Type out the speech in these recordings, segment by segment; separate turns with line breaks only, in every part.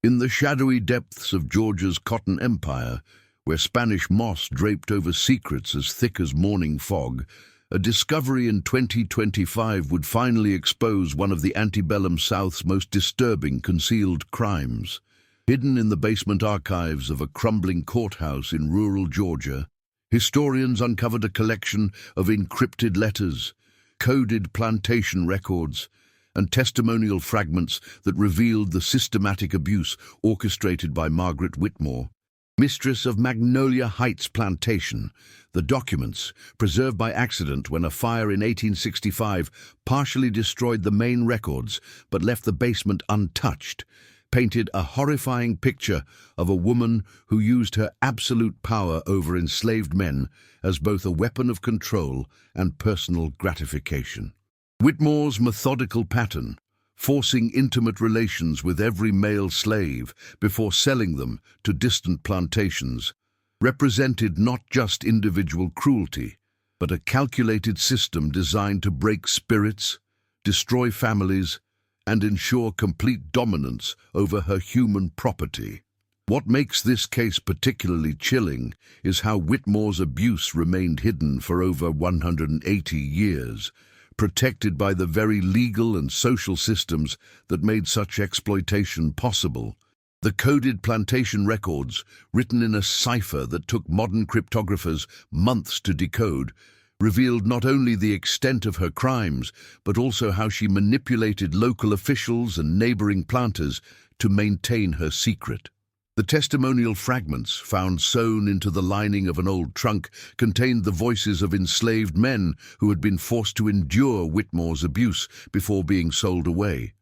In the shadowy depths of Georgia's cotton empire, where Spanish moss draped over secrets as thick as morning fog, a discovery in 2025 would finally expose one of the antebellum South's most disturbing concealed crimes. Hidden in the basement archives of a crumbling courthouse in rural Georgia, historians uncovered a collection of encrypted letters, coded plantation records, and testimonial fragments that revealed the systematic abuse orchestrated by Margaret Whitmore, mistress of Magnolia Heights Plantation. The documents, preserved by accident when a fire in 1865 partially destroyed the main records but left the basement untouched, painted a horrifying picture of a woman who used her absolute power over enslaved men as both a weapon of control and personal gratification. Whitmore's methodical pattern, forcing intimate relations with every male slave before selling them to distant plantations, represented not just individual cruelty, but a calculated system designed to break spirits, destroy families, and ensure complete dominance over her human property. What makes this case particularly chilling is how Whitmore's abuse remained hidden for over 180 years, protected by the very legal and social systems that made such exploitation possible. The coded plantation records, written in a cipher that took modern cryptographers months to decode, revealed not only the extent of her crimes, but also how she manipulated local officials and neighboring planters to maintain her secret. The testimonial fragments, found sewn into the lining of an old trunk, contained the voices of enslaved men who had been forced to endure Whitmore's abuse before being sold away.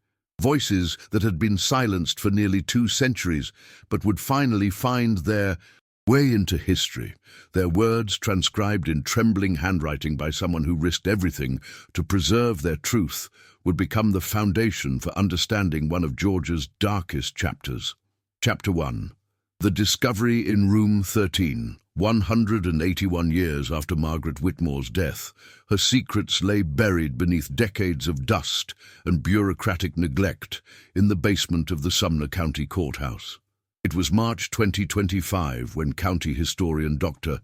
Voices that had been silenced for nearly 2 centuries, but would finally find their way into history, their words transcribed in trembling handwriting by someone who risked everything to preserve their truth, would become the foundation for understanding one of Georgia's darkest chapters. Chapter 1. The Discovery in Room 13. 181 years after Margaret Whitmore's death, her secrets lay buried beneath decades of dust and bureaucratic neglect in the basement of the Sumner County Courthouse. It was March 2025 when county historian Dr.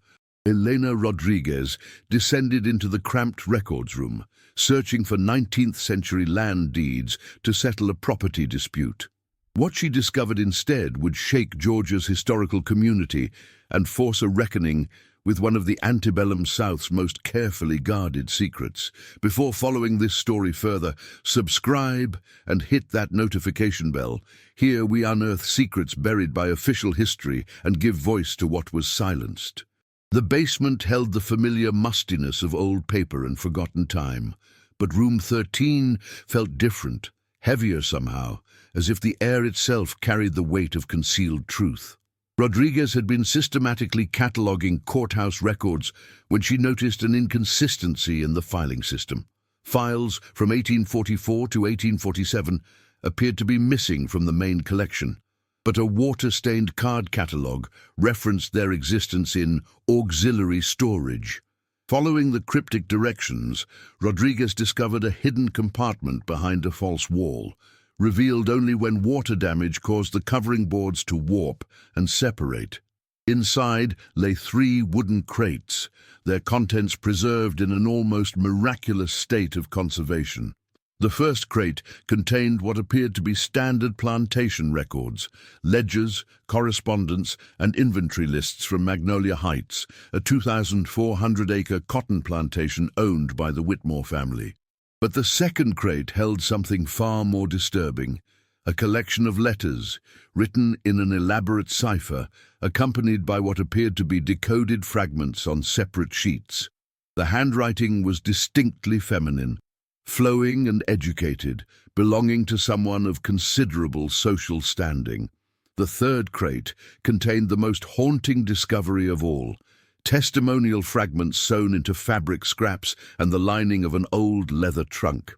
Elena Rodriguez descended into the cramped records room, searching for 19th-century land deeds to settle a property dispute. What she discovered instead would shake Georgia's historical community and force a reckoning with one of the antebellum South's most carefully guarded secrets. Before following this story further, subscribe and hit that notification bell. Here we unearth secrets buried by official history and give voice to what was silenced. The basement held the familiar mustiness of old paper and forgotten time, but room 13 felt different, heavier somehow, as if the air itself carried the weight of concealed truth. Rodriguez had been systematically cataloguing courthouse records when she noticed an inconsistency in the filing system. Files from 1844 to 1847 appeared to be missing from the main collection, but a water-stained card catalogue referenced their existence in auxiliary storage. Following the cryptic directions, Rodriguez discovered a hidden compartment behind a false wall, revealed only when water damage caused the covering boards to warp and separate. Inside lay 3 wooden crates, their contents preserved in an almost miraculous state of conservation. The first crate contained what appeared to be standard plantation records, ledgers, correspondence, and inventory lists from Magnolia Heights, a 2,400-acre cotton plantation owned by the Whitmore family. But the second crate held something far more disturbing, a collection of letters written in an elaborate cipher, accompanied by what appeared to be decoded fragments on separate sheets. The handwriting was distinctly feminine, flowing and educated, belonging to someone of considerable social standing. The third crate contained the most haunting discovery of all: testimonial fragments sewn into fabric scraps and the lining of an old leather trunk.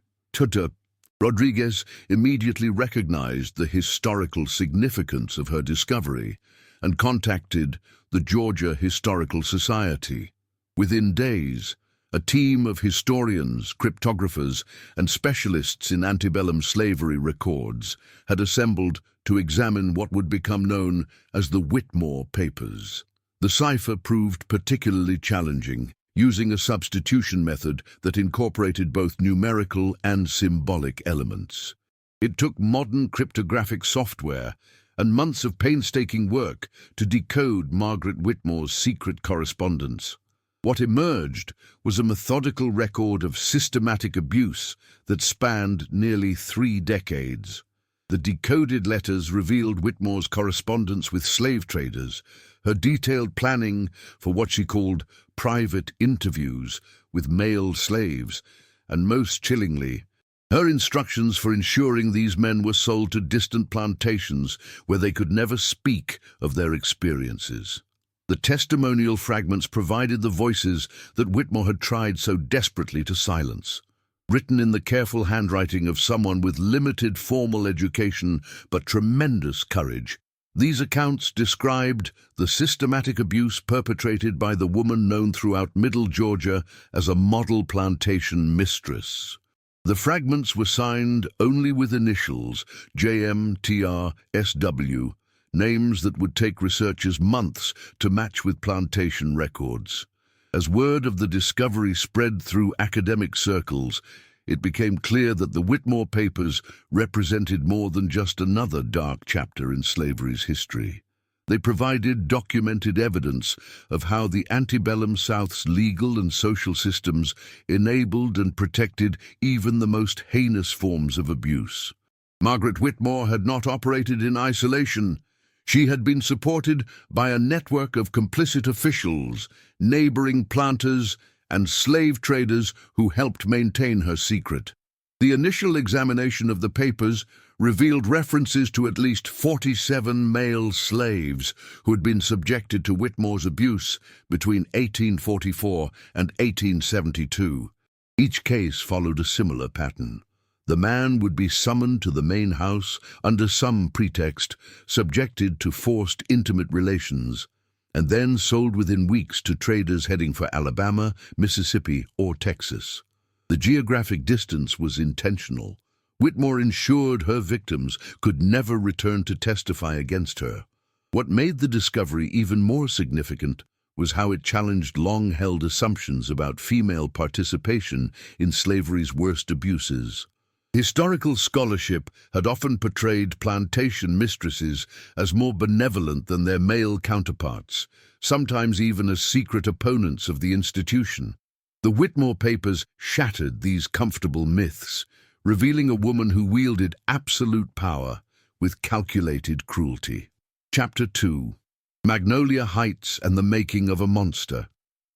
Rodriguez immediately recognized the historical significance of her discovery and contacted the Georgia Historical Society. Within days, A team of historians, cryptographers, and specialists in antebellum slavery records had assembled to examine what would become known as the Whitmore Papers. The cipher proved particularly challenging, using a substitution method that incorporated both numerical and symbolic elements. It took modern cryptographic software and months of painstaking work to decode Margaret Whitmore's secret correspondence. What emerged was a methodical record of systematic abuse that spanned nearly 3 decades. The decoded letters revealed Whitmore's correspondence with slave traders, her detailed planning for what she called private interviews with male slaves, and most chillingly, her instructions for ensuring these men were sold to distant plantations where they could never speak of their experiences. The testimonial fragments provided the voices that Whitmore had tried so desperately to silence. Written in the careful handwriting of someone with limited formal education but tremendous courage, these accounts described the systematic abuse perpetrated by the woman known throughout Middle Georgia as a model plantation mistress. The fragments were signed only with initials JM, TR, SW, names that would take researchers months to match with plantation records. As word of the discovery spread through academic circles, it became clear that the Whitmore Papers represented more than just another dark chapter in slavery's history. They provided documented evidence of how the antebellum South's legal and social systems enabled and protected even the most heinous forms of abuse. Margaret Whitmore had not operated in isolation. She had been supported by a network of complicit officials, neighboring planters, and slave traders who helped maintain her secret. The initial examination of the papers revealed references to at least 47 male slaves who had been subjected to Whitmore's abuse between 1844 and 1872. Each case followed a similar pattern. The man would be summoned to the main house under some pretext, subjected to forced intimate relations, and then sold within weeks to traders heading for Alabama, Mississippi, or Texas. The geographic distance was intentional. Whitmore ensured her victims could never return to testify against her. What made the discovery even more significant was how it challenged long-held assumptions about female participation in slavery's worst abuses. Historical scholarship had often portrayed plantation mistresses as more benevolent than their male counterparts, sometimes even as secret opponents of the institution. The Whitmore Papers shattered these comfortable myths, revealing a woman who wielded absolute power with calculated cruelty. Chapter 2. Magnolia Heights and the Making of a Monster.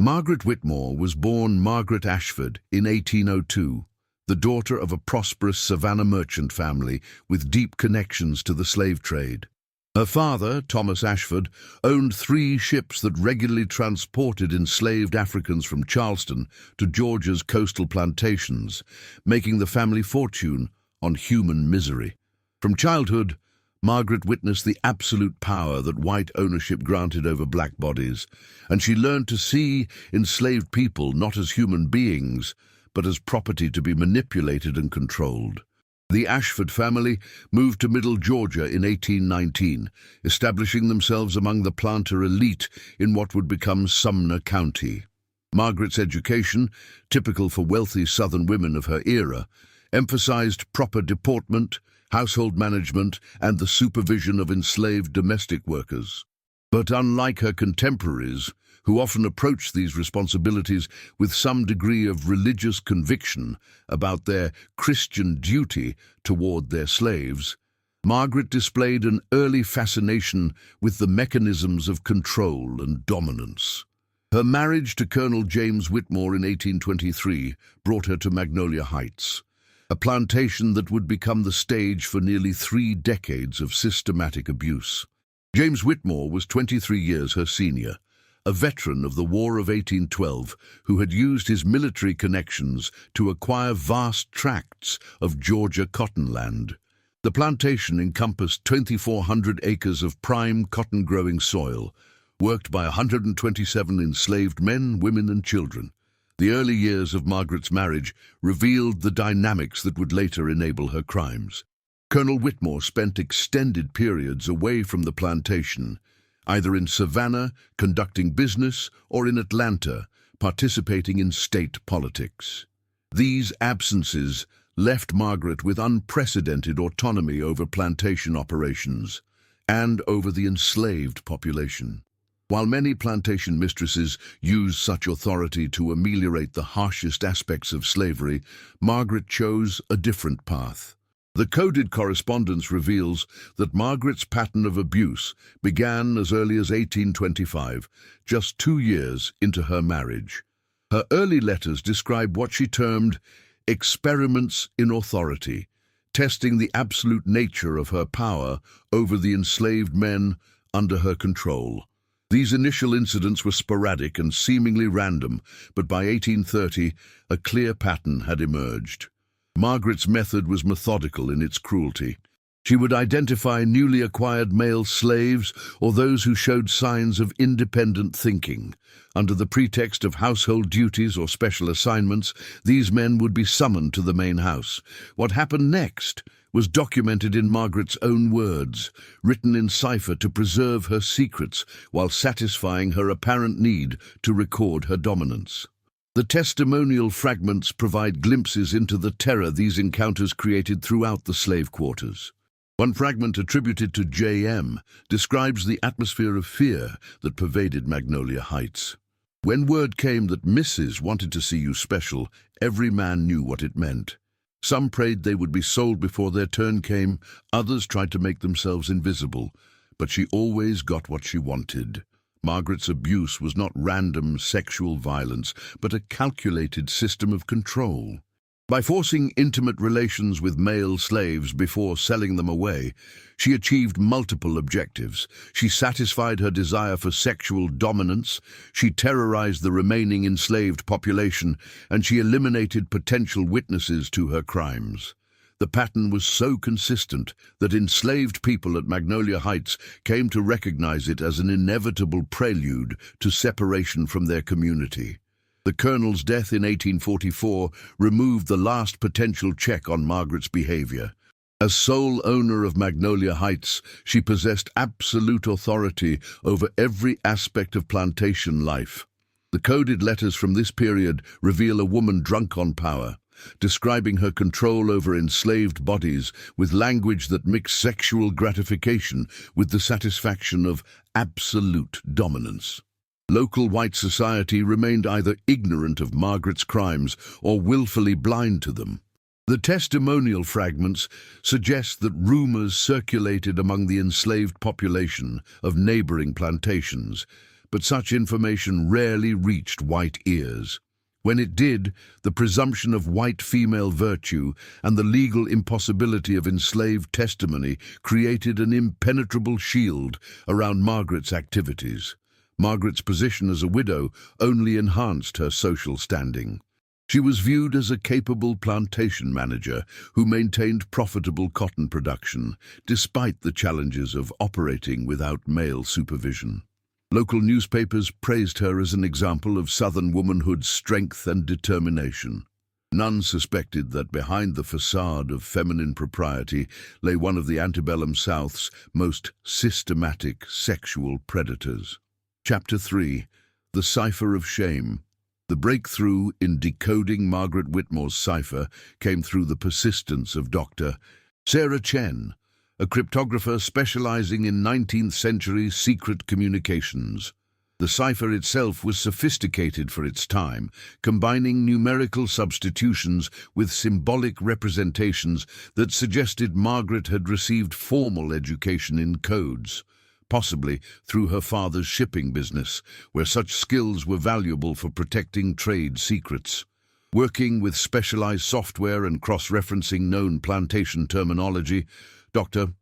Margaret Whitmore was born Margaret Ashford in 1802. The daughter of a prosperous Savannah merchant family with deep connections to the slave trade. Her father, Thomas Ashford, owned 3 ships that regularly transported enslaved Africans from Charleston to Georgia's coastal plantations, making the family fortune on human misery. From childhood, Margaret witnessed the absolute power that white ownership granted over black bodies, and she learned to see enslaved people not as human beings, but as property to be manipulated and controlled. The Ashford family moved to Middle Georgia in 1819, establishing themselves among the planter elite in what would become Sumner County. Margaret's education, typical for wealthy Southern women of her era, emphasized proper deportment, household management, and the supervision of enslaved domestic workers. But unlike her contemporaries, who often approached these responsibilities with some degree of religious conviction about their Christian duty toward their slaves, Margaret displayed an early fascination with the mechanisms of control and dominance. Her marriage to Colonel James Whitmore in 1823 brought her to Magnolia Heights, a plantation that would become the stage for nearly 3 decades of systematic abuse. James Whitmore was 23 years her senior, a veteran of the War of 1812 who had used his military connections to acquire vast tracts of Georgia cotton land. The plantation encompassed 2,400 acres of prime cotton-growing soil, worked by 127 enslaved men, women, and children. The early years of Margaret's marriage revealed the dynamics that would later enable her crimes. Colonel Whitmore spent extended periods away from the plantation, either in Savannah, conducting business, or in Atlanta, participating in state politics. These absences left Margaret with unprecedented autonomy over plantation operations and over the enslaved population. While many plantation mistresses used such authority to ameliorate the harshest aspects of slavery, Margaret chose a different path. The coded correspondence reveals that Margaret's pattern of abuse began as early as 1825, just 2 years into her marriage. Her early letters describe what she termed experiments in authority, testing the absolute nature of her power over the enslaved men under her control. These initial incidents were sporadic and seemingly random, but by 1830, a clear pattern had emerged. Margaret's method was methodical in its cruelty. She would identify newly acquired male slaves or those who showed signs of independent thinking. Under the pretext of household duties or special assignments, these men would be summoned to the main house. What happened next was documented in Margaret's own words, written in cipher to preserve her secrets while satisfying her apparent need to record her dominance. The testimonial fragments provide glimpses into the terror these encounters created throughout the slave quarters. One fragment attributed to J.M. describes the atmosphere of fear that pervaded Magnolia Heights. When word came that Mrs. wanted to see you special, every man knew what it meant. Some prayed they would be sold before their turn came, others tried to make themselves invisible, but she always got what she wanted. Margaret's abuse was not random sexual violence, but a calculated system of control. By forcing intimate relations with male slaves before selling them away, she achieved multiple objectives. She satisfied her desire for sexual dominance, she terrorized the remaining enslaved population, and she eliminated potential witnesses to her crimes. The pattern was so consistent that enslaved people at Magnolia Heights came to recognize it as an inevitable prelude to separation from their community. The colonel's death in 1844 removed the last potential check on Margaret's behavior. As sole owner of Magnolia Heights, she possessed absolute authority over every aspect of plantation life. The coded letters from this period reveal a woman drunk on power, describing her control over enslaved bodies with language that mixed sexual gratification with the satisfaction of absolute dominance. Local white society remained either ignorant of Margaret's crimes or willfully blind to them. The testimonial fragments suggest that rumors circulated among the enslaved population of neighboring plantations, but such information rarely reached white ears. When it did, the presumption of white female virtue and the legal impossibility of enslaved testimony created an impenetrable shield around Margaret's activities. Margaret's position as a widow only enhanced her social standing. She was viewed as a capable plantation manager who maintained profitable cotton production, despite the challenges of operating without male supervision. Local newspapers praised her as an example of Southern womanhood's strength and determination. None suspected that behind the facade of feminine propriety lay one of the antebellum South's most systematic sexual predators. Chapter 3. The Cipher of Shame. The breakthrough in decoding Margaret Whitmore's cipher came through the persistence of Dr. Sarah Chen, a cryptographer specializing in 19th-century secret communications. The cipher itself was sophisticated for its time, combining numerical substitutions with symbolic representations that suggested Margaret had received formal education in codes, possibly through her father's shipping business, where such skills were valuable for protecting trade secrets. Working with specialized software and cross-referencing known plantation terminology, Dr.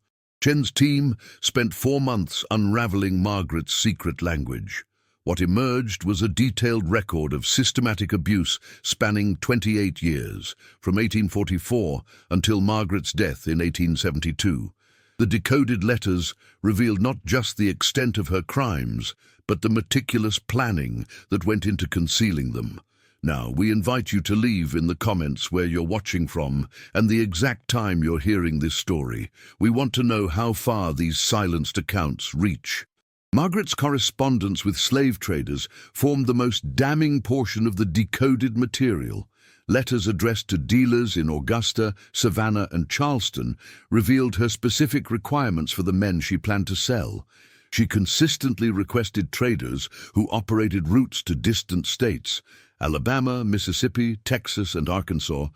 Chen's team spent 4 months unraveling Margaret's secret language. What emerged was a detailed record of systematic abuse spanning 28 years, from 1844 until Margaret's death in 1872. The decoded letters revealed not just the extent of her crimes, but the meticulous planning that went into concealing them. Now, we invite you to leave in the comments where you're watching from and the exact time you're hearing this story. We want to know how far these silenced accounts reach. Margaret's correspondence with slave traders formed the most damning portion of the decoded material. Letters addressed to dealers in Augusta, Savannah, and Charleston revealed her specific requirements for the men she planned to sell. She consistently requested traders who operated routes to distant states, Alabama, Mississippi, Texas, and Arkansas,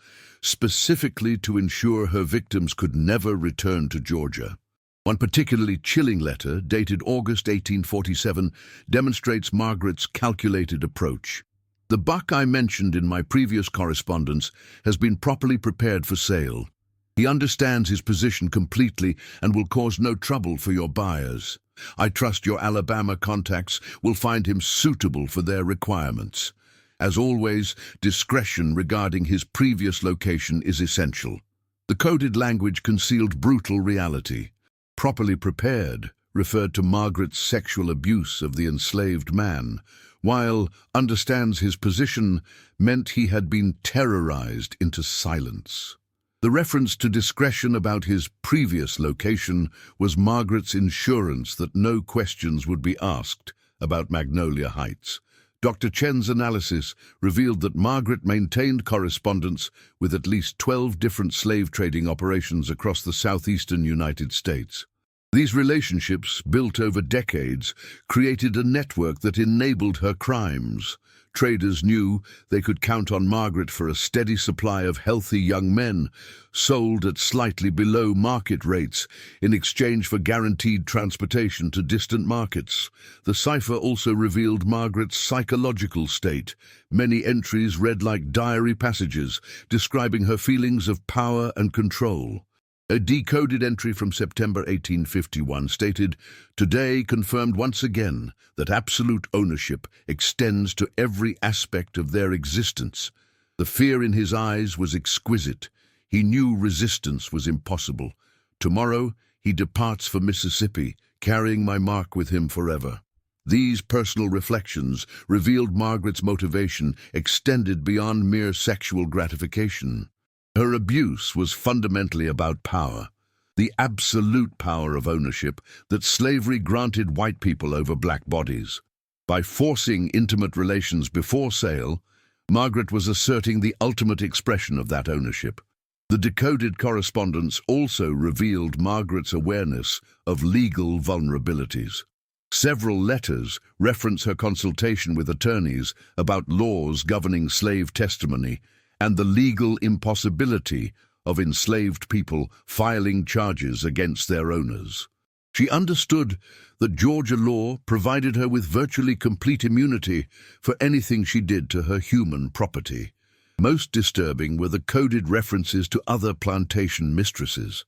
specifically to ensure her victims could never return to Georgia. One particularly chilling letter, dated August 1847, demonstrates Margaret's calculated approach. The buck I mentioned in my previous correspondence has been properly prepared for sale. He understands his position completely and will cause no trouble for your buyers. I trust your Alabama contacts will find him suitable for their requirements. As always, discretion regarding his previous location is essential. The coded language concealed brutal reality. Properly prepared referred to Margaret's sexual abuse of the enslaved man, while understands his position meant he had been terrorized into silence. The reference to discretion about his previous location was Margaret's insurance that no questions would be asked about Magnolia Heights. Dr. Chen's analysis revealed that Margaret maintained correspondence with at least 12 different slave trading operations across the southeastern United States. These relationships, built over decades, created a network that enabled her crimes. Traders knew they could count on Margaret for a steady supply of healthy young men, sold at slightly below market rates in exchange for guaranteed transportation to distant markets. The cipher also revealed Margaret's psychological state. Many entries read like diary passages, describing her feelings of power and control. A decoded entry from September 1851 stated, "Today confirmed once again that absolute ownership extends to every aspect of their existence." The fear in his eyes was exquisite. He knew resistance was impossible. "Tomorrow he departs for Mississippi, carrying my mark with him forever." These personal reflections revealed Margaret's motivation extended beyond mere sexual gratification. Her abuse was fundamentally about power, the absolute power of ownership that slavery granted white people over black bodies. By forcing intimate relations before sale, Margaret was asserting the ultimate expression of that ownership. The decoded correspondence also revealed Margaret's awareness of legal vulnerabilities. Several letters reference her consultation with attorneys about laws governing slave testimony and the legal impossibility of enslaved people filing charges against their owners. She understood that Georgia law provided her with virtually complete immunity for anything she did to her human property. Most disturbing were the coded references to other plantation mistresses.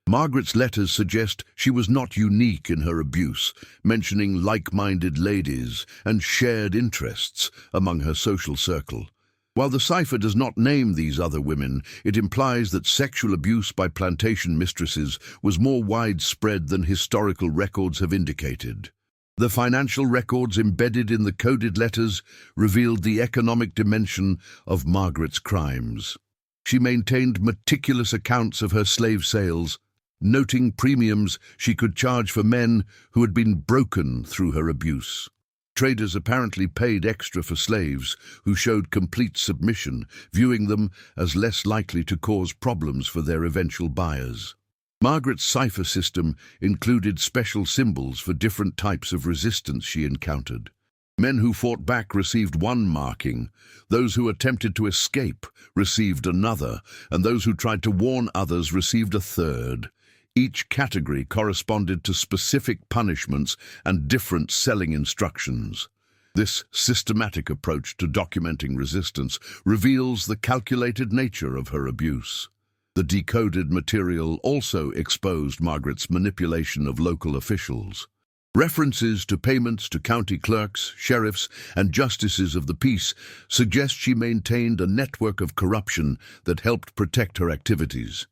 Margaret's letters suggest she was not unique in her abuse, mentioning like-minded ladies and shared interests among her social circle. While the cipher does not name these other women, it implies that sexual abuse by plantation mistresses was more widespread than historical records have indicated. The financial records embedded in the coded letters revealed the economic dimension of Margaret's crimes. She maintained meticulous accounts of her slave sales, noting premiums she could charge for men who had been broken through her abuse. Traders apparently paid extra for slaves who showed complete submission, viewing them as less likely to cause problems for their eventual buyers. Margaret's cipher system included special symbols for different types of resistance she encountered. Men who fought back received one marking, those who attempted to escape received another, and those who tried to warn others received a third. Each category corresponded to specific punishments and different selling instructions. This systematic approach to documenting resistance reveals the calculated nature of her abuse. The decoded material also exposed Margaret's manipulation of local officials. References to payments to county clerks, sheriffs, and justices of the peace suggest she maintained a network of corruption that helped protect her activities.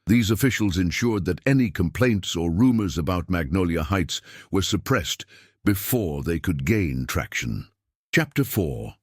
These officials ensured that any complaints or rumors about Magnolia Heights were suppressed before they could gain traction. Chapter 4.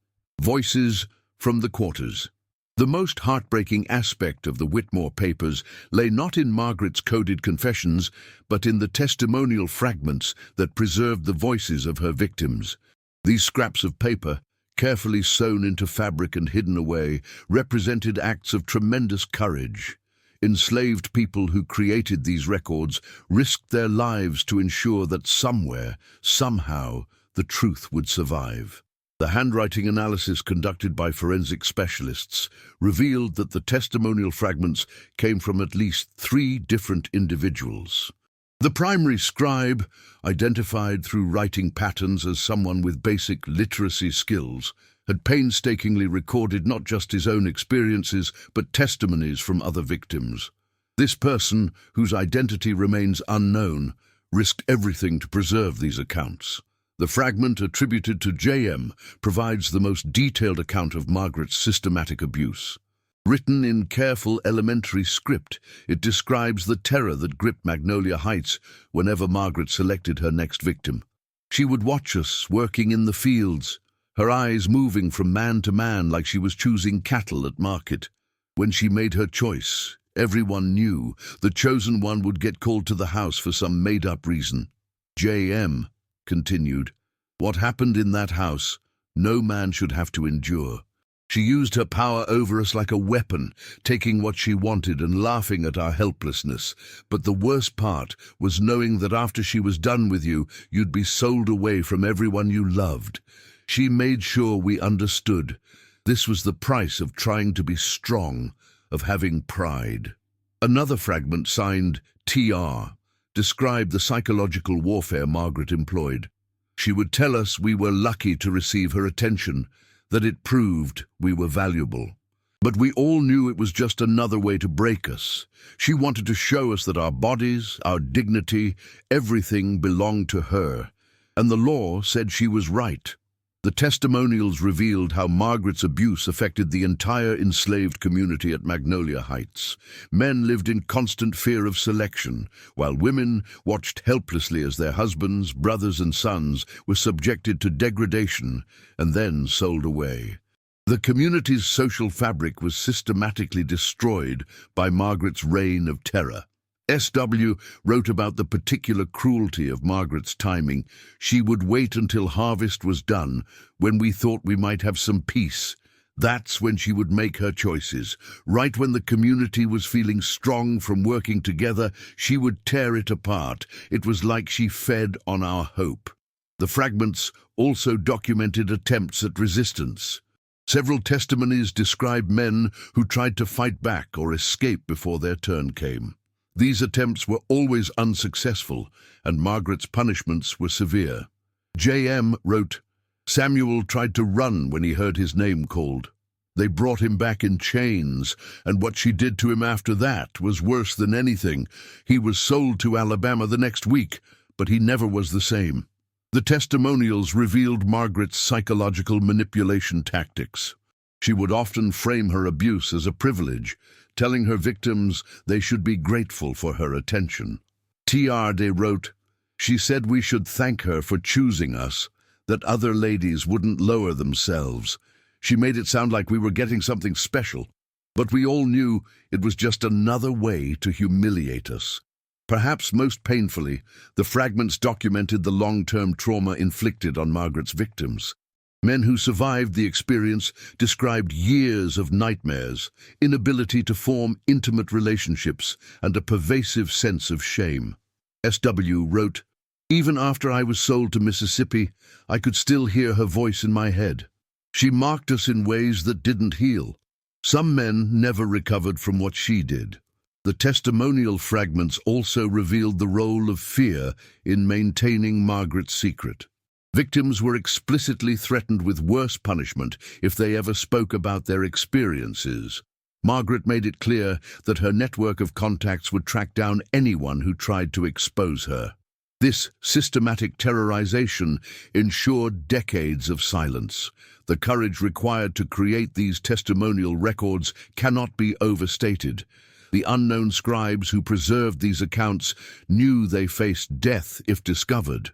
Voices from the quarters. The most heartbreaking aspect of the Whitmore papers lay not in Margaret's coded confessions, but in the testimonial fragments that preserved the voices of her victims. These scraps of paper, carefully sewn into fabric and hidden away, represented acts of tremendous courage. Enslaved people who created these records risked their lives to ensure that somewhere, somehow, the truth would survive. The handwriting analysis conducted by forensic specialists revealed that the testimonial fragments came from at least 3 different individuals. The primary scribe, identified through writing patterns as someone with basic literacy skills, had painstakingly recorded not just his own experiences, but testimonies from other victims. This person, whose identity remains unknown, risked everything to preserve these accounts. The fragment attributed to J.M. provides the most detailed account of Margaret's systematic abuse. Written in careful elementary script, it describes the terror that gripped Magnolia Heights whenever Margaret selected her next victim. She would watch us working in the fields, her eyes moving from man to man like she was choosing cattle at market. When she made her choice, everyone knew the chosen one would get called to the house for some made-up reason. J.M. continued, "What happened in that house, no man should have to endure. She used her power over us like a weapon, taking what she wanted and laughing at our helplessness. But the worst part was knowing that after she was done with you, you'd be sold away from everyone you loved. She made sure we understood. This was the price of trying to be strong, of having pride." Another fragment, signed T.R., described the psychological warfare Margaret employed. She would tell us we were lucky to receive her attention, that it proved we were valuable. But we all knew it was just another way to break us. She wanted to show us that our bodies, our dignity, everything belonged to her. And the law said she was right. The testimonials revealed how Margaret's abuse affected the entire enslaved community at Magnolia Heights. Men lived in constant fear of selection, while women watched helplessly as their husbands, brothers and sons were subjected to degradation and then sold away. The community's social fabric was systematically destroyed by Margaret's reign of terror. S.W. wrote about the particular cruelty of Margaret's timing. She would wait until harvest was done, when we thought we might have some peace. That's when she would make her choices. Right when the community was feeling strong from working together, she would tear it apart. It was like she fed on our hope. The fragments also documented attempts at resistance. Several testimonies describe men who tried to fight back or escape before their turn came. These attempts were always unsuccessful, and Margaret's punishments were severe. J.M. wrote, "Samuel tried to run when he heard his name called. They brought him back in chains, and what she did to him after that was worse than anything. He was sold to Alabama the next week, but he never was the same." The testimonials revealed Margaret's psychological manipulation tactics. She would often frame her abuse as a privilege, telling her victims they should be grateful for her attention. T.R.D. wrote, "She said we should thank her for choosing us, that other ladies wouldn't lower themselves. She made it sound like we were getting something special, but we all knew it was just another way to humiliate us." Perhaps most painfully, the fragments documented the long-term trauma inflicted on Margaret's victims. Men who survived the experience described years of nightmares, inability to form intimate relationships, and a pervasive sense of shame. S.W. wrote, "Even after I was sold to Mississippi, I could still hear her voice in my head. She mocked us in ways that didn't heal. Some men never recovered from what she did." The testimonial fragments also revealed the role of fear in maintaining Margaret's secret. Victims were explicitly threatened with worse punishment if they ever spoke about their experiences. Margaret made it clear that her network of contacts would track down anyone who tried to expose her. This systematic terrorization ensured decades of silence. The courage required to create these testimonial records cannot be overstated. The unknown scribes who preserved these accounts knew they faced death if discovered.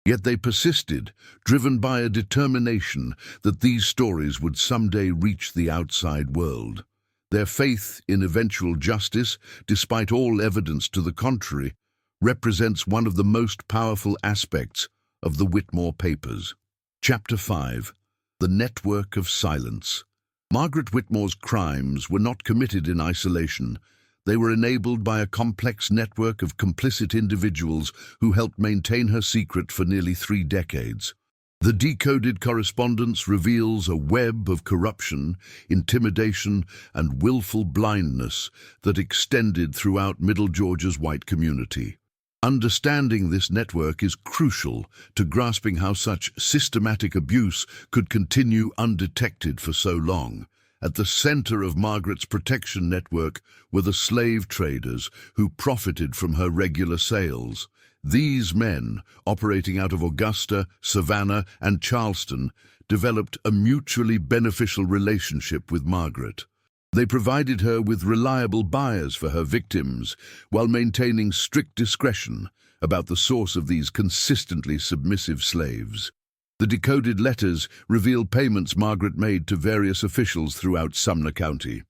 Yet they persisted, driven by a determination that these stories would someday reach the outside world. Their faith in eventual justice, despite all evidence to the contrary, represents one of the most powerful aspects of the Whitmore Papers. Chapter 5. The Network of Silence. Margaret Whitmore's crimes were not committed in isolation. They were enabled by a complex network of complicit individuals who helped maintain her secret for nearly 3 decades. The decoded correspondence reveals a web of corruption, intimidation, and willful blindness that extended throughout Middle Georgia's white community. Understanding this network is crucial to grasping how such systematic abuse could continue undetected for so long. At the center of Margaret's protection network were the slave traders who profited from her regular sales. These men, operating out of Augusta, Savannah, and Charleston, developed a mutually beneficial relationship with Margaret. They provided her with reliable buyers for her victims, while maintaining strict discretion about the source of these consistently submissive slaves. The decoded letters reveal payments Margaret made to various officials throughout Sumner County.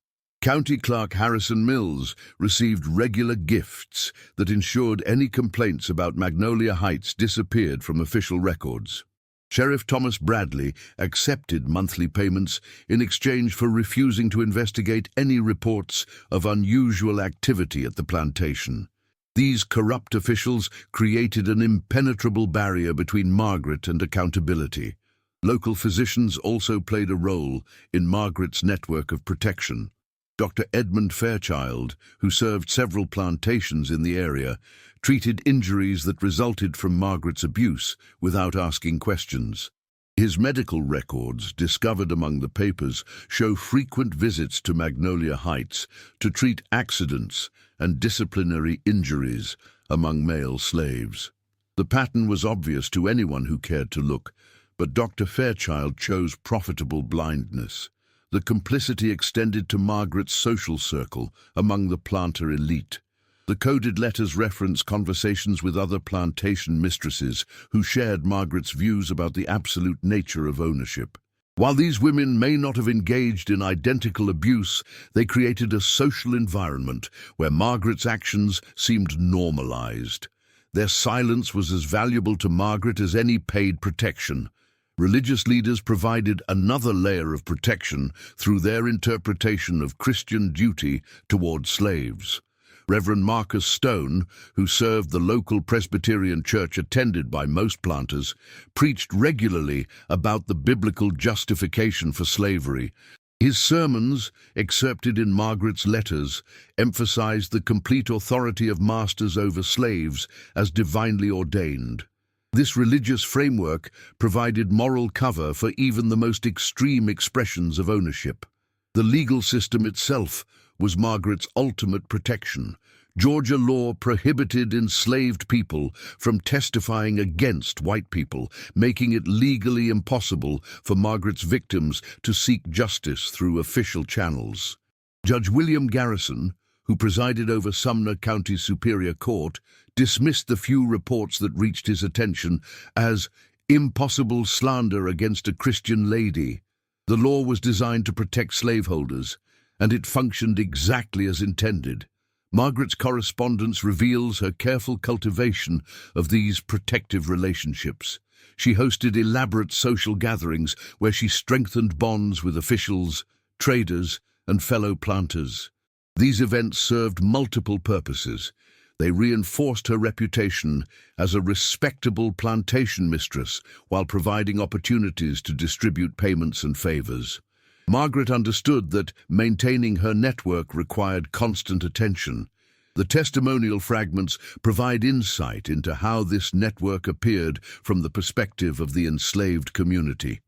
County Clerk Harrison Mills received regular gifts that ensured any complaints about Magnolia Heights disappeared from official records. Sheriff Thomas Bradley accepted monthly payments in exchange for refusing to investigate any reports of unusual activity at the plantation. These corrupt officials created an impenetrable barrier between Margaret and accountability. Local physicians also played a role in Margaret's network of protection. Dr. Edmund Fairchild, who served several plantations in the area, treated injuries that resulted from Margaret's abuse without asking questions. His medical records, discovered among the papers, show frequent visits to Magnolia Heights to treat accidents and disciplinary injuries among male slaves. The pattern was obvious to anyone who cared to look, but Dr. Fairchild chose profitable blindness. The complicity extended to Margaret's social circle among the planter elite. The coded letters reference conversations with other plantation mistresses who shared Margaret's views about the absolute nature of ownership. While these women may not have engaged in identical abuse, they created a social environment where Margaret's actions seemed normalized. Their silence was as valuable to Margaret as any paid protection. Religious leaders provided another layer of protection through their interpretation of Christian duty toward slaves. Reverend Marcus Stone, who served the local Presbyterian church attended by most planters, preached regularly about the biblical justification for slavery. His sermons, excerpted in Margaret's letters, emphasized the complete authority of masters over slaves as divinely ordained. This religious framework provided moral cover for even the most extreme expressions of ownership. The legal system itself was Margaret's ultimate protection. Georgia law prohibited enslaved people from testifying against white people, making it legally impossible for Margaret's victims to seek justice through official channels. Judge William Garrison, who presided over Sumner County Superior Court, dismissed the few reports that reached his attention as impossible slander against a Christian lady. The law was designed to protect slaveholders, and it functioned exactly as intended. Margaret's correspondence reveals her careful cultivation of these protective relationships. She hosted elaborate social gatherings where she strengthened bonds with officials, traders, and fellow planters. These events served multiple purposes. They reinforced her reputation as a respectable plantation mistress while providing opportunities to distribute payments and favors. Margaret understood that maintaining her network required constant attention. The testimonial fragments provide insight into how this network appeared from the perspective of the enslaved community.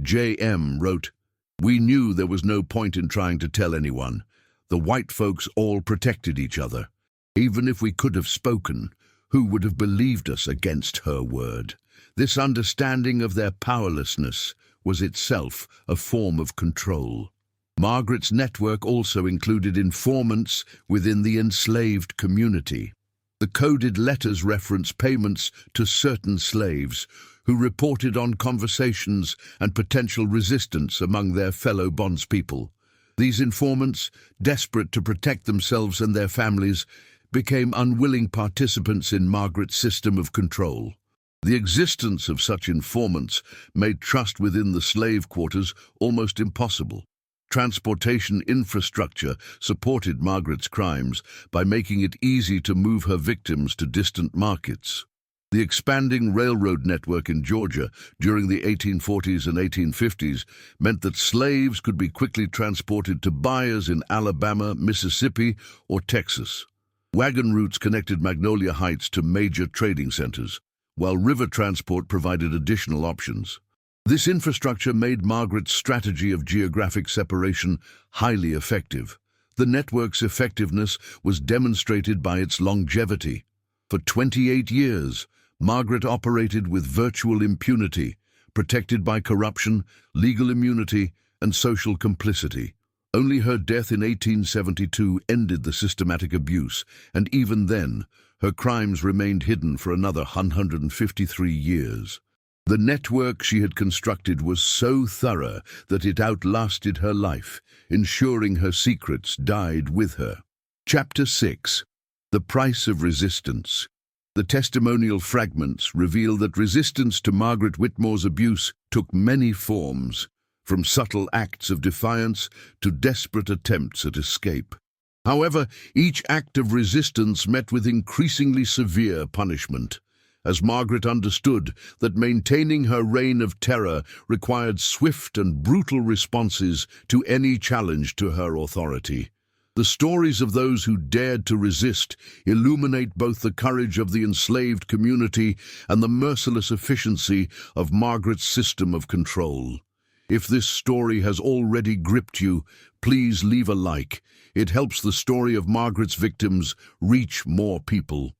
J.M. wrote, "We knew there was no point in trying to tell anyone. The white folks all protected each other. Even if we could have spoken, who would have believed us against her word? This understanding of their powerlessness was itself a form of control." Margaret's network also included informants within the enslaved community. The coded letters reference payments to certain slaves who reported on conversations and potential resistance among their fellow bondspeople. These informants, desperate to protect themselves and their families, became unwilling participants in Margaret's system of control. The existence of such informants made trust within the slave quarters almost impossible. Transportation infrastructure supported Margaret's crimes by making it easy to move her victims to distant markets. The expanding railroad network in Georgia during the 1840s and 1850s meant that slaves could be quickly transported to buyers in Alabama, Mississippi, or Texas. Wagon routes connected Magnolia Heights to major trading centers, while river transport provided additional options. This infrastructure made Margaret's strategy of geographic separation highly effective. The network's effectiveness was demonstrated by its longevity. For 28 years, Margaret operated with virtual impunity, protected by corruption, legal immunity, and social complicity. Only her death in 1872 ended the systematic abuse, and even then, her crimes remained hidden for another 153 years. The network she had constructed was so thorough that it outlasted her life, ensuring her secrets died with her. Chapter 6. The Price of Resistance. The testimonial fragments reveal that resistance to Margaret Whitmore's abuse took many forms, from subtle acts of defiance to desperate attempts at escape. However, each act of resistance met with increasingly severe punishment, as Margaret understood that maintaining her reign of terror required swift and brutal responses to any challenge to her authority. The stories of those who dared to resist illuminate both the courage of the enslaved community and the merciless efficiency of Margaret's system of control. If this story has already gripped you, please leave a like. It helps the story of Margaret's victims reach more people.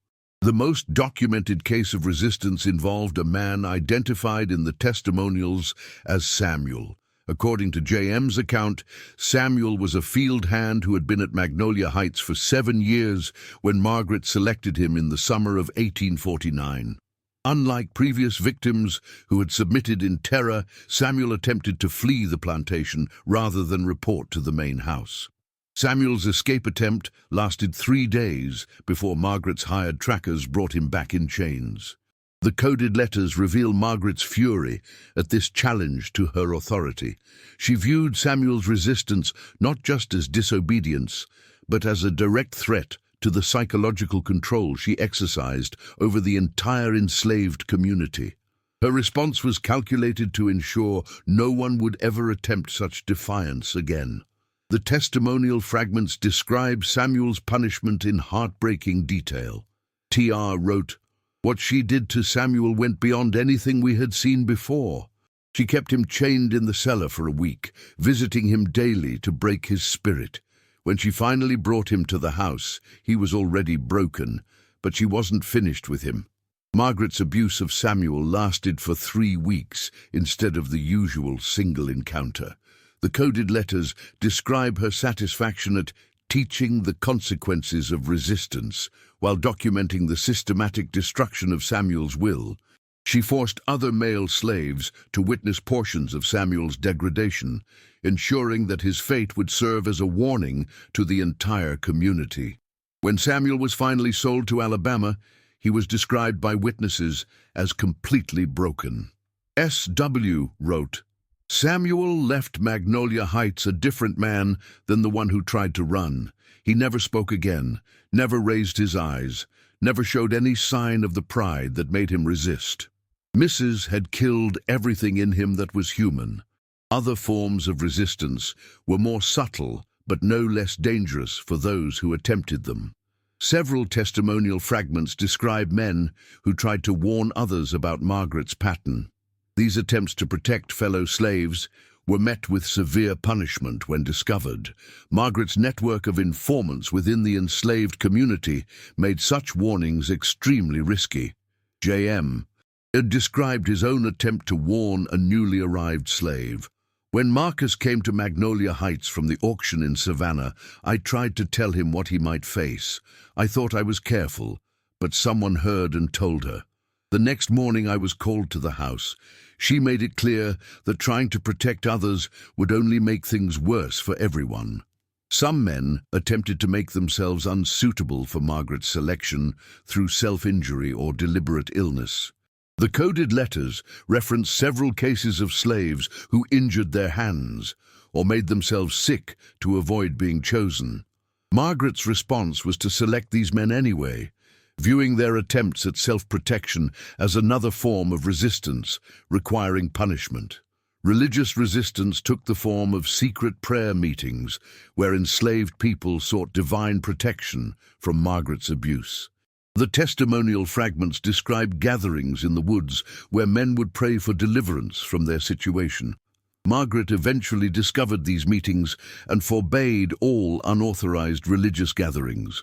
The most documented case of resistance involved a man identified in the testimonials as Samuel. According to J.M.'s account, Samuel was a field hand who had been at Magnolia Heights for 7 years when Margaret selected him in the summer of 1849. Unlike previous victims who had submitted in terror, Samuel attempted to flee the plantation rather than report to the main house. Samuel's escape attempt lasted 3 days before Margaret's hired trackers brought him back in chains. The coded letters reveal Margaret's fury at this challenge to her authority. She viewed Samuel's resistance not just as disobedience, but as a direct threat to the psychological control she exercised over the entire enslaved community. Her response was calculated to ensure no one would ever attempt such defiance again. The testimonial fragments describe Samuel's punishment in heartbreaking detail. T.R. wrote, "What she did to Samuel went beyond anything we had seen before. She kept him chained in the cellar for a week, visiting him daily to break his spirit. When she finally brought him to the house, he was already broken, but she wasn't finished with him." Margaret's abuse of Samuel lasted for 3 weeks instead of the usual single encounter. The coded letters describe her satisfaction at teaching the consequences of resistance while documenting the systematic destruction of Samuel's will. She forced other male slaves to witness portions of Samuel's degradation, ensuring that his fate would serve as a warning to the entire community. When Samuel was finally sold to Alabama, he was described by witnesses as completely broken. S.W. wrote, "Samuel left Magnolia Heights a different man than the one who tried to run. He never spoke again, never raised his eyes, never showed any sign of the pride that made him resist. Mrs. had killed everything in him that was human." Other forms of resistance were more subtle but no less dangerous for those who attempted them. Several testimonial fragments describe men who tried to warn others about Margaret's pattern. These attempts to protect fellow slaves were met with severe punishment when discovered. Margaret's network of informants within the enslaved community made such warnings extremely risky. J.M. described his own attempt to warn a newly arrived slave. "When Marcus came to Magnolia Heights from the auction in Savannah, I tried to tell him what he might face. I thought I was careful, but someone heard and told her. The next morning I was called to the house. She made it clear that trying to protect others would only make things worse for everyone. Some men attempted to make themselves unsuitable for Margaret's selection through self-injury or deliberate illness. The coded letters reference several cases of slaves who injured their hands or made themselves sick to avoid being chosen. Margaret's response was to select these men anyway, viewing their attempts at self-protection as another form of resistance requiring punishment. Religious resistance took the form of secret prayer meetings where enslaved people sought divine protection from Margaret's abuse. The testimonial fragments describe gatherings in the woods where men would pray for deliverance from their situation. Margaret eventually discovered these meetings and forbade all unauthorized religious gatherings.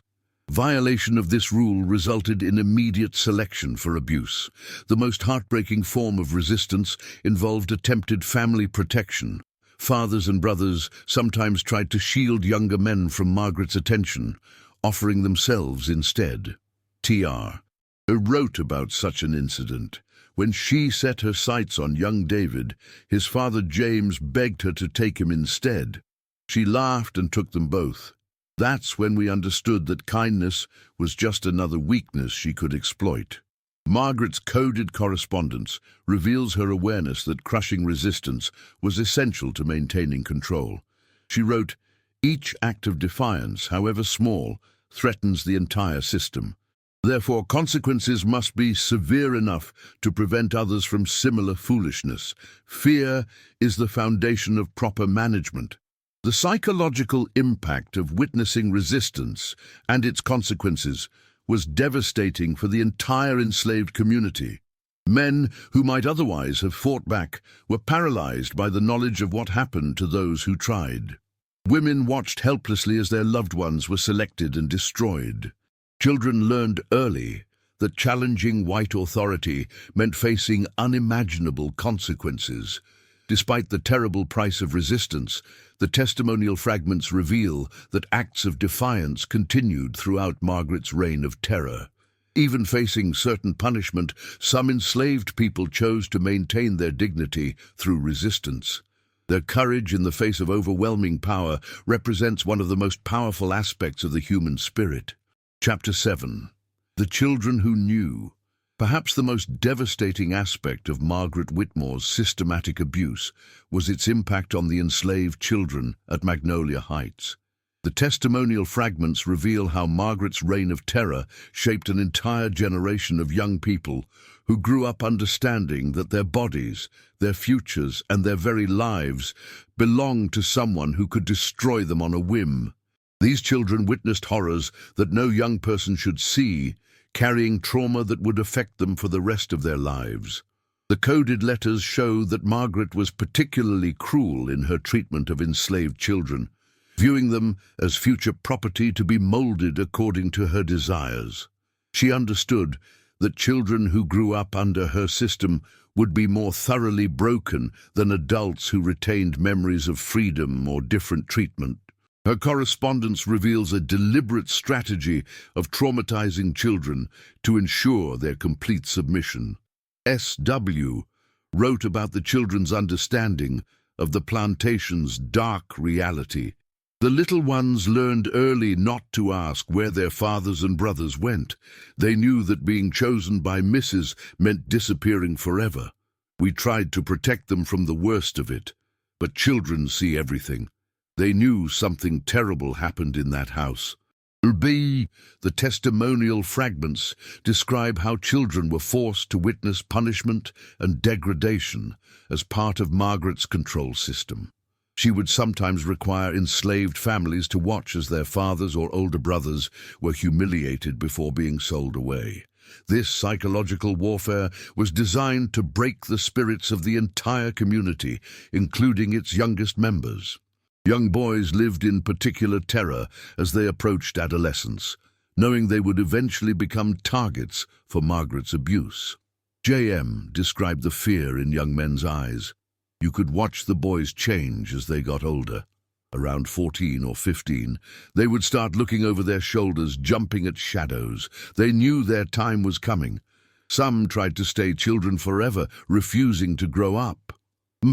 Violation of this rule resulted in immediate selection for abuse. The most heartbreaking form of resistance involved attempted family protection. Fathers and brothers sometimes tried to shield younger men from Margaret's attention, offering themselves instead. T.R. wrote about such an incident. When she set her sights on young David, his father James begged her to take him instead. She laughed and took them both. That's when we understood that kindness was just another weakness she could exploit. Margaret's coded correspondence reveals her awareness that crushing resistance was essential to maintaining control. She wrote, "Each act of defiance, however small, threatens the entire system. Therefore, consequences must be severe enough to prevent others from similar foolishness. Fear is the foundation of proper management." The psychological impact of witnessing resistance and its consequences was devastating for the entire enslaved community. Men who might otherwise have fought back were paralyzed by the knowledge of what happened to those who tried. Women watched helplessly as their loved ones were selected and destroyed. Children learned early that challenging white authority meant facing unimaginable consequences. Despite the terrible price of resistance, the testimonial fragments reveal that acts of defiance continued throughout Margaret's reign of terror. Even facing certain punishment, some enslaved people chose to maintain their dignity through resistance. Their courage in the face of overwhelming power represents one of the most powerful aspects of the human spirit. Chapter 7. The Children Who Knew. Perhaps the most devastating aspect of Margaret Whitmore's systematic abuse was its impact on the enslaved children at Magnolia Heights. The testimonial fragments reveal how Margaret's reign of terror shaped an entire generation of young people who grew up understanding that their bodies, their futures, and their very lives belonged to someone who could destroy them on a whim. These children witnessed horrors that no young person should see, carrying trauma that would affect them for the rest of their lives. The coded letters show that Margaret was particularly cruel in her treatment of enslaved children, viewing them as future property to be molded according to her desires. She understood that children who grew up under her system would be more thoroughly broken than adults who retained memories of freedom or different treatment. Her correspondence reveals a deliberate strategy of traumatizing children to ensure their complete submission. S.W. wrote about the children's understanding of the plantation's dark reality. The little ones learned early not to ask where their fathers and brothers went. They knew that being chosen by Mrs. meant disappearing forever. We tried to protect them from the worst of it, but children see everything. They knew something terrible happened in that house. B. The testimonial fragments describe how children were forced to witness punishment and degradation as part of Margaret's control system. She would sometimes require enslaved families to watch as their fathers or older brothers were humiliated before being sold away. This psychological warfare was designed to break the spirits of the entire community, including its youngest members. Young boys lived in particular terror as they approached adolescence, knowing they would eventually become targets for Margaret's abuse. J.M. described the fear in young men's eyes. You could watch the boys change as they got older. Around 14 or 15, they would start looking over their shoulders, jumping at shadows. They knew their time was coming. Some tried to stay children forever, refusing to grow up.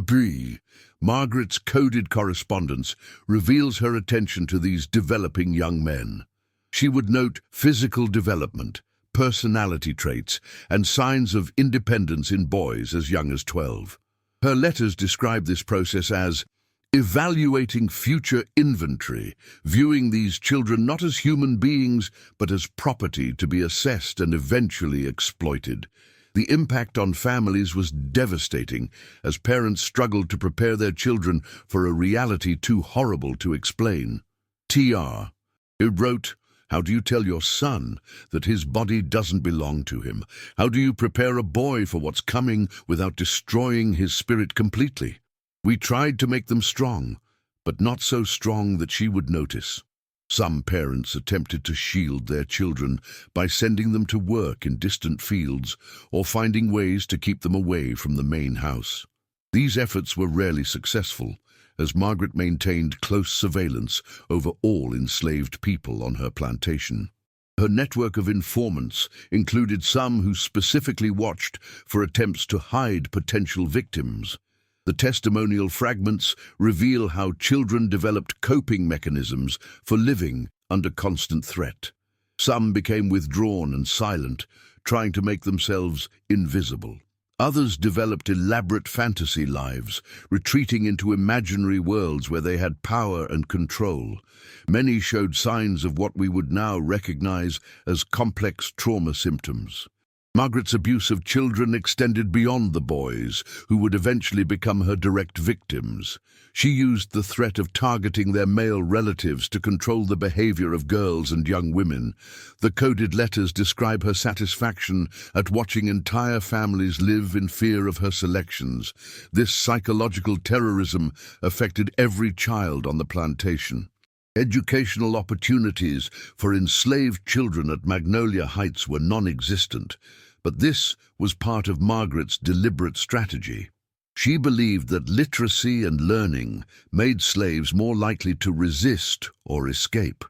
B. Margaret's coded correspondence reveals her attention to these developing young men. She would note physical development, personality traits, and signs of independence in boys as young as 12. Her letters describe this process as evaluating future inventory, viewing these children not as human beings, but as property to be assessed and eventually exploited. The impact on families was devastating, as parents struggled to prepare their children for a reality too horrible to explain. T.R. It wrote, "How do you tell your son that his body doesn't belong to him? How do you prepare a boy for what's coming without destroying his spirit completely? We tried to make them strong, but not so strong that she would notice." Some parents attempted to shield their children by sending them to work in distant fields or finding ways to keep them away from the main house. These efforts were rarely successful, as Margaret maintained close surveillance over all enslaved people on her plantation. Her network of informants included some who specifically watched for attempts to hide potential victims. The testimonial fragments reveal how children developed coping mechanisms for living under constant threat. Some became withdrawn and silent, trying to make themselves invisible. Others developed elaborate fantasy lives, retreating into imaginary worlds where they had power and control. Many showed signs of what we would now recognize as complex trauma symptoms. Margaret's abuse of children extended beyond the boys, who would eventually become her direct victims. She used the threat of targeting their male relatives to control the behavior of girls and young women. The coded letters describe her satisfaction at watching entire families live in fear of her selections. This psychological terrorism affected every child on the plantation. Educational opportunities for enslaved children at Magnolia Heights were non-existent, but this was part of Margaret's deliberate strategy. She believed that literacy and learning made slaves more likely to resist or escape.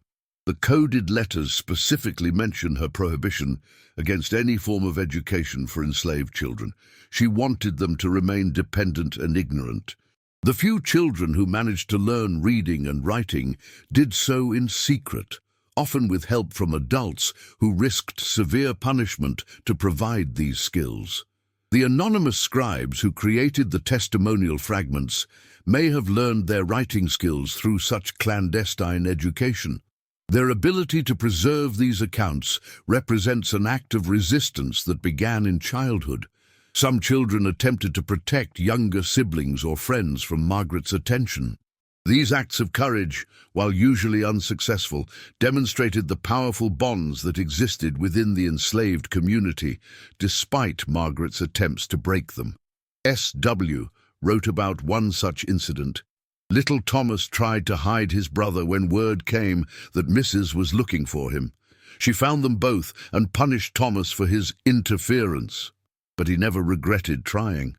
The coded letters specifically mention her prohibition against any form of education for enslaved children. She wanted them to remain dependent and ignorant. The few children who managed to learn reading and writing did so in secret, often with help from adults who risked severe punishment to provide these skills. The anonymous scribes who created the testimonial fragments may have learned their writing skills through such clandestine education. Their ability to preserve these accounts represents an act of resistance that began in childhood. Some children attempted to protect younger siblings or friends from Margaret's attention. These acts of courage, while usually unsuccessful, demonstrated the powerful bonds that existed within the enslaved community, despite Margaret's attempts to break them. S.W. wrote about one such incident. Little Thomas tried to hide his brother when word came that Mrs. was looking for him. She found them both and punished Thomas for his interference, but he never regretted trying.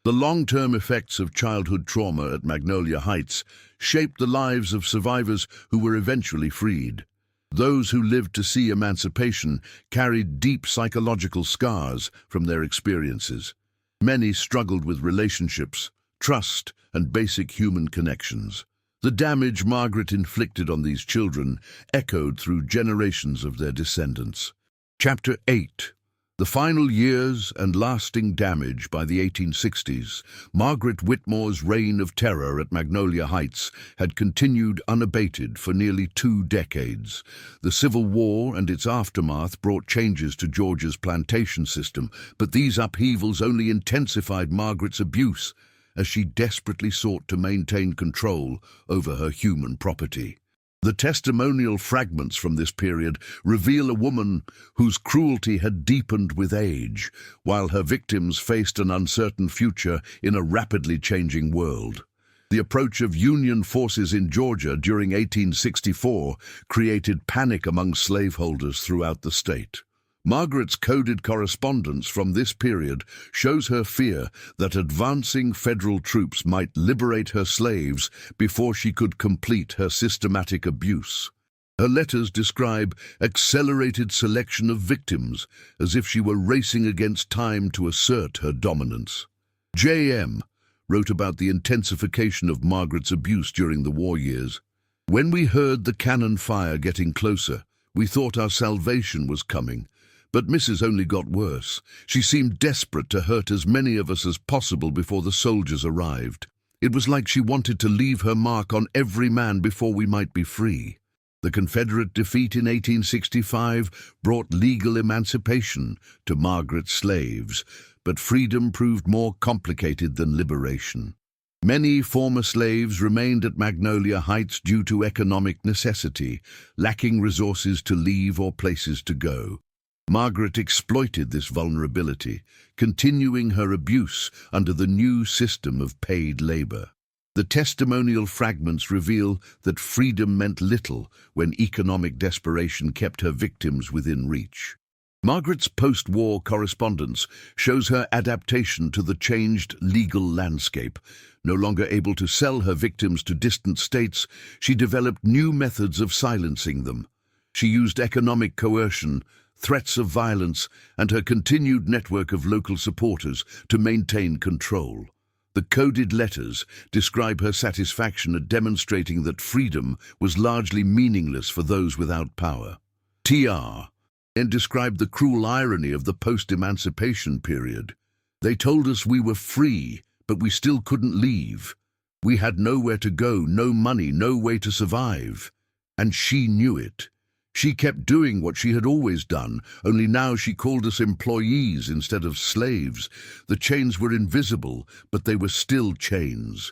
The long-term effects of childhood trauma at Magnolia Heights shaped the lives of survivors who were eventually freed. Those who lived to see emancipation carried deep psychological scars from their experiences. Many struggled with relationships, trust, and basic human connections. The damage Margaret inflicted on these children echoed through generations of their descendants. Chapter 8. The final years and lasting damage. By the 1860s, Margaret Whitmore's reign of terror at Magnolia Heights had continued unabated for nearly 2 decades. The Civil War and its aftermath brought changes to Georgia's plantation system, but these upheavals only intensified Margaret's abuse as she desperately sought to maintain control over her human property. The testimonial fragments from this period reveal a woman whose cruelty had deepened with age, while her victims faced an uncertain future in a rapidly changing world. The approach of Union forces in Georgia during 1864 created panic among slaveholders throughout the state. Margaret's coded correspondence from this period shows her fear that advancing federal troops might liberate her slaves before she could complete her systematic abuse. Her letters describe accelerated selection of victims, as if she were racing against time to assert her dominance. J.M. wrote about the intensification of Margaret's abuse during the war years. When we heard the cannon fire getting closer, we thought our salvation was coming. But Mrs. only got worse. She seemed desperate to hurt as many of us as possible before the soldiers arrived. It was like she wanted to leave her mark on every man before we might be free. The Confederate defeat in 1865 brought legal emancipation to Margaret's slaves, but freedom proved more complicated than liberation. Many former slaves remained at Magnolia Heights due to economic necessity, lacking resources to leave or places to go. Margaret exploited this vulnerability, continuing her abuse under the new system of paid labor. The testimonial fragments reveal that freedom meant little when economic desperation kept her victims within reach. Margaret's post-war correspondence shows her adaptation to the changed legal landscape. No longer able to sell her victims to distant states, she developed new methods of silencing them. She used economic coercion, threats of violence, and her continued network of local supporters to maintain control. The coded letters describe her satisfaction at demonstrating that freedom was largely meaningless for those without power. T.R. and described the cruel irony of the post-emancipation period. They told us we were free, but we still couldn't leave. We had nowhere to go, no money, no way to survive. And she knew it. She kept doing what she had always done, only now she called us employees instead of slaves. The chains were invisible, but they were still chains.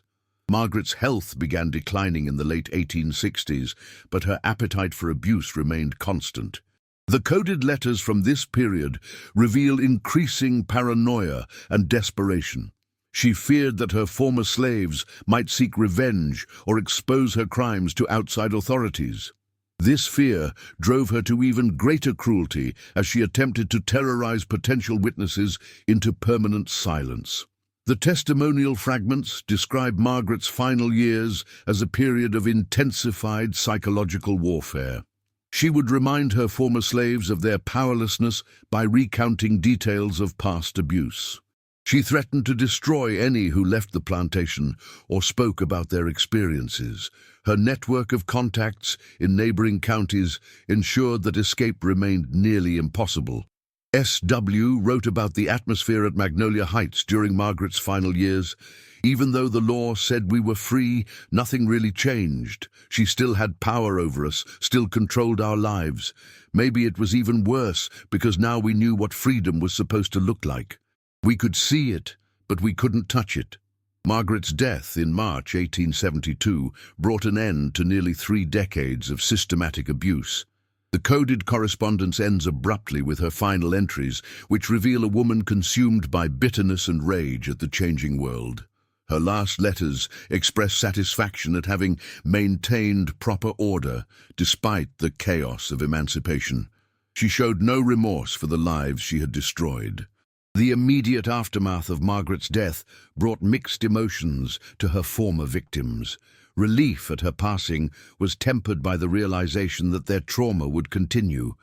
Margaret's health began declining in the late 1860s, but her appetite for abuse remained constant. The coded letters from this period reveal increasing paranoia and desperation. She feared that her former slaves might seek revenge or expose her crimes to outside authorities. This fear drove her to even greater cruelty as she attempted to terrorize potential witnesses into permanent silence. The testimonial fragments describe Margaret's final years as a period of intensified psychological warfare. She would remind her former slaves of their powerlessness by recounting details of past abuse. She threatened to destroy any who left the plantation or spoke about their experiences. Her network of contacts in neighboring counties ensured that escape remained nearly impossible. S.W. wrote about the atmosphere at Magnolia Heights during Margaret's final years. Even though the law said we were free, nothing really changed. She still had power over us, still controlled our lives. Maybe it was even worse because now we knew what freedom was supposed to look like. We could see it, but we couldn't touch it. Margaret's death in March 1872 brought an end to nearly 3 decades of systematic abuse. The coded correspondence ends abruptly with her final entries, which reveal a woman consumed by bitterness and rage at the changing world. Her last letters express satisfaction at having maintained proper order despite the chaos of emancipation. She showed no remorse for the lives she had destroyed. The immediate aftermath of Margaret's death brought mixed emotions to her former victims. Relief at her passing was tempered by the realization that their trauma would continue.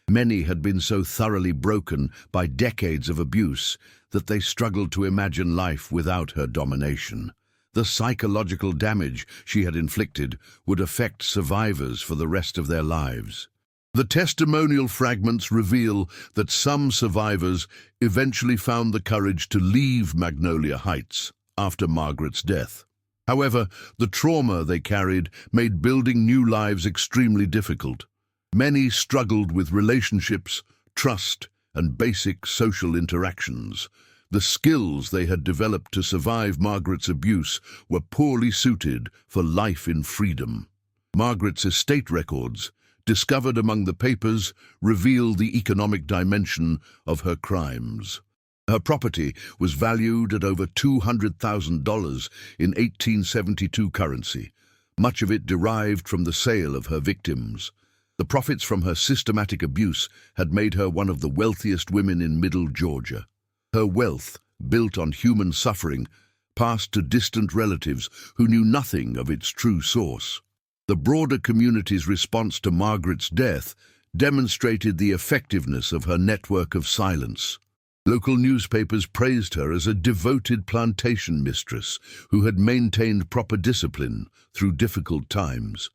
Many had been so thoroughly broken by decades of abuse that they struggled to imagine life without her domination. The psychological damage she had inflicted would affect survivors for the rest of their lives. The testimonial fragments reveal that some survivors eventually found the courage to leave Magnolia Heights after Margaret's death. However, the trauma they carried made building new lives extremely difficult. Many struggled with relationships, trust, and basic social interactions. The skills they had developed to survive Margaret's abuse were poorly suited for life in freedom. Margaret's estate records, discovered among the papers, reveal the economic dimension of her crimes. Her property was valued at over $200,000 in 1872 currency, much of it derived from the sale of her victims. The profits from her systematic abuse had made her one of the wealthiest women in Middle Georgia. Her wealth, built on human suffering, passed to distant relatives who knew nothing of its true source. The broader community's response to Margaret's death demonstrated the effectiveness of her network of silence. Local newspapers praised her as a devoted plantation mistress who had maintained proper discipline through difficult times.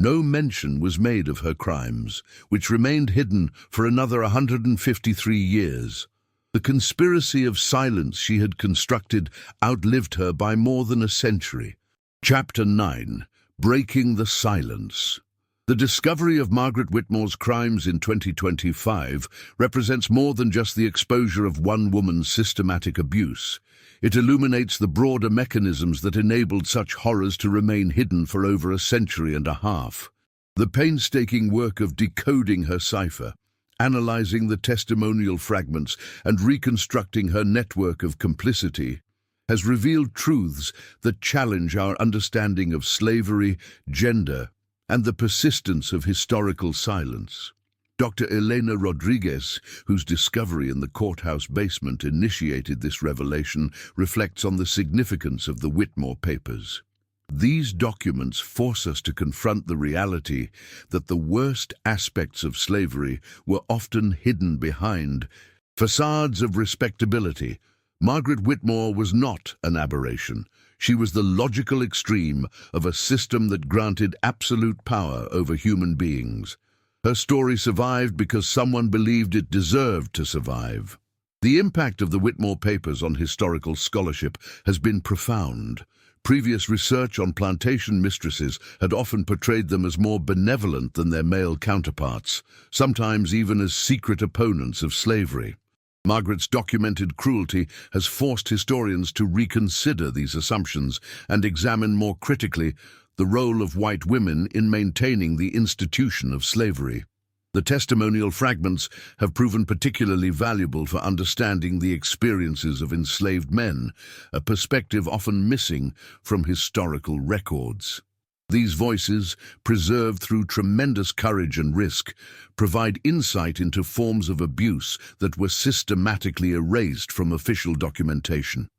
No mention was made of her crimes, which remained hidden for another 153 years. The conspiracy of silence she had constructed outlived her by more than a century. Chapter 9. Breaking the Silence. The discovery of Margaret Whitmore's crimes in 2025 represents more than just the exposure of one woman's systematic abuse. It illuminates the broader mechanisms that enabled such horrors to remain hidden for over a century and a half. The painstaking work of decoding her cipher, analyzing the testimonial fragments, and reconstructing her network of complicity has revealed truths that challenge our understanding of slavery, gender, and the persistence of historical silence. Dr. Elena Rodriguez, whose discovery in the courthouse basement initiated this revelation, reflects on the significance of the Whitmore Papers. These documents force us to confront the reality that the worst aspects of slavery were often hidden behind facades of respectability. Margaret Whitmore was not an aberration. She was the logical extreme of a system that granted absolute power over human beings. Her story survived because someone believed it deserved to survive. The impact of the Whitmore Papers on historical scholarship has been profound. Previous research on plantation mistresses had often portrayed them as more benevolent than their male counterparts, sometimes even as secret opponents of slavery. Margaret's documented cruelty has forced historians to reconsider these assumptions and examine more critically the role of white women in maintaining the institution of slavery. The testimonial fragments have proven particularly valuable for understanding the experiences of enslaved men, a perspective often missing from historical records. These voices, preserved through tremendous courage and risk, provide insight into forms of abuse that were systematically erased from official documentation.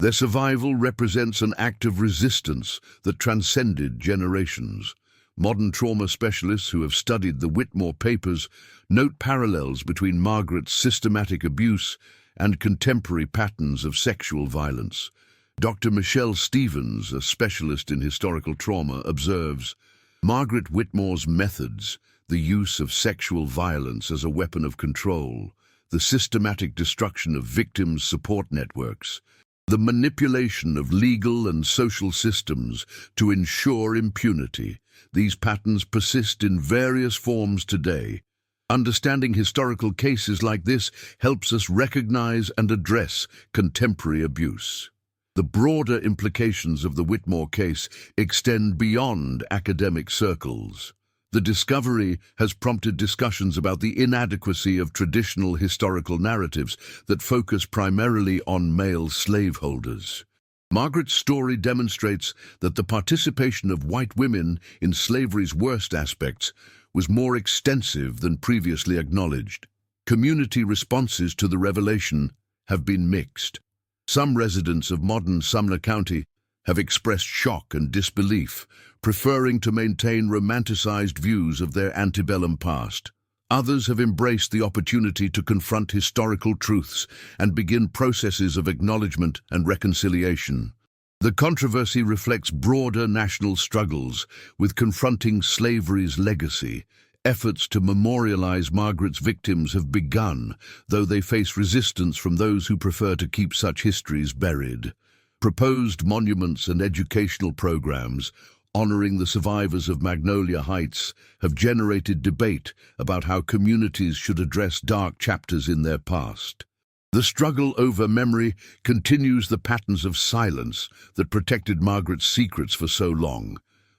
Their survival represents an act of resistance that transcended generations. Modern trauma specialists who have studied the Whitmore Papers note parallels between Margaret's systematic abuse and contemporary patterns of sexual violence. Dr. Michelle Stevens, a specialist in historical trauma, observes, Margaret Whitmore's methods, the use of sexual violence as a weapon of control, the systematic destruction of victims' support networks, the manipulation of legal and social systems to ensure impunity. These patterns persist in various forms today. Understanding historical cases like this helps us recognize and address contemporary abuse. The broader implications of the Whitmore case extend beyond academic circles. The discovery has prompted discussions about the inadequacy of traditional historical narratives that focus primarily on male slaveholders. Margaret's story demonstrates that the participation of white women in slavery's worst aspects was more extensive than previously acknowledged. Community responses to the revelation have been mixed. Some residents of modern Sumner County have expressed shock and disbelief, preferring to maintain romanticized views of their antebellum past. Others have embraced the opportunity to confront historical truths and begin processes of acknowledgement and reconciliation. The controversy reflects broader national struggles with confronting slavery's legacy. Efforts to memorialize Margaret's victims have begun, though they face resistance from those who prefer to keep such histories buried. Proposed monuments and educational programs honoring the survivors of Magnolia Heights have generated debate about how communities should address dark chapters in their past. The struggle over memory continues the patterns of silence that protected Margaret's secrets for so long.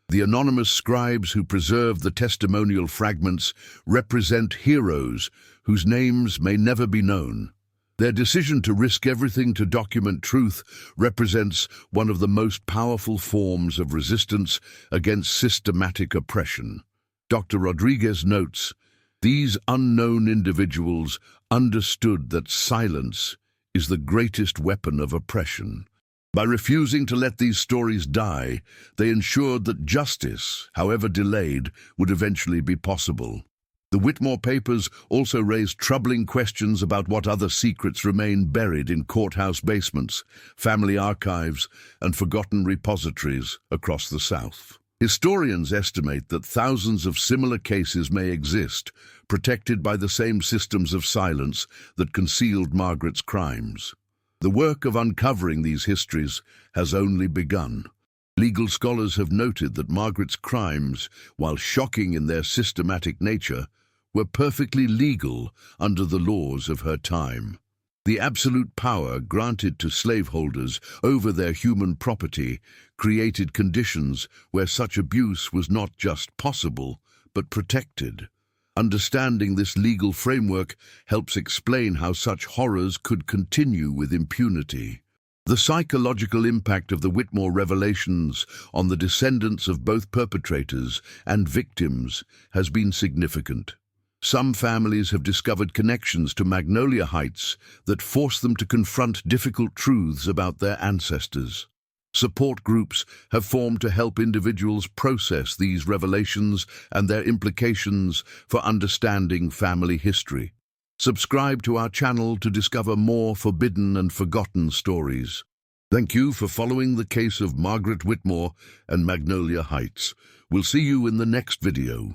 The anonymous scribes who preserve the testimonial fragments represent heroes whose names may never be known. Their decision to risk everything to document truth represents one of the most powerful forms of resistance against systematic oppression. Dr. Rodriguez notes, these unknown individuals understood that silence is the greatest weapon of oppression. By refusing to let these stories die, they ensured that justice, however delayed, would eventually be possible. The Whitmore Papers also raised troubling questions about what other secrets remain buried in courthouse basements, family archives, and forgotten repositories across the South. Historians estimate that thousands of similar cases may exist, protected by the same systems of silence that concealed Margaret's crimes. The work of uncovering these histories has only begun. Legal scholars have noted that Margaret's crimes, while shocking in their systematic nature, were perfectly legal under the laws of her time. The absolute power granted to slaveholders over their human property created conditions where such abuse was not just possible, but protected. Understanding this legal framework helps explain how such horrors could continue with impunity. The psychological impact of the Whitmore revelations on the descendants of both perpetrators and victims has been significant. Some families have discovered connections to Magnolia Heights that force them to confront difficult truths about their ancestors. Support groups have formed to help individuals process these revelations and their implications for understanding family history. Subscribe to our channel to discover more forbidden and forgotten stories. Thank you for following the case of Margaret Whitmore and Magnolia Heights. We'll see you in the next video.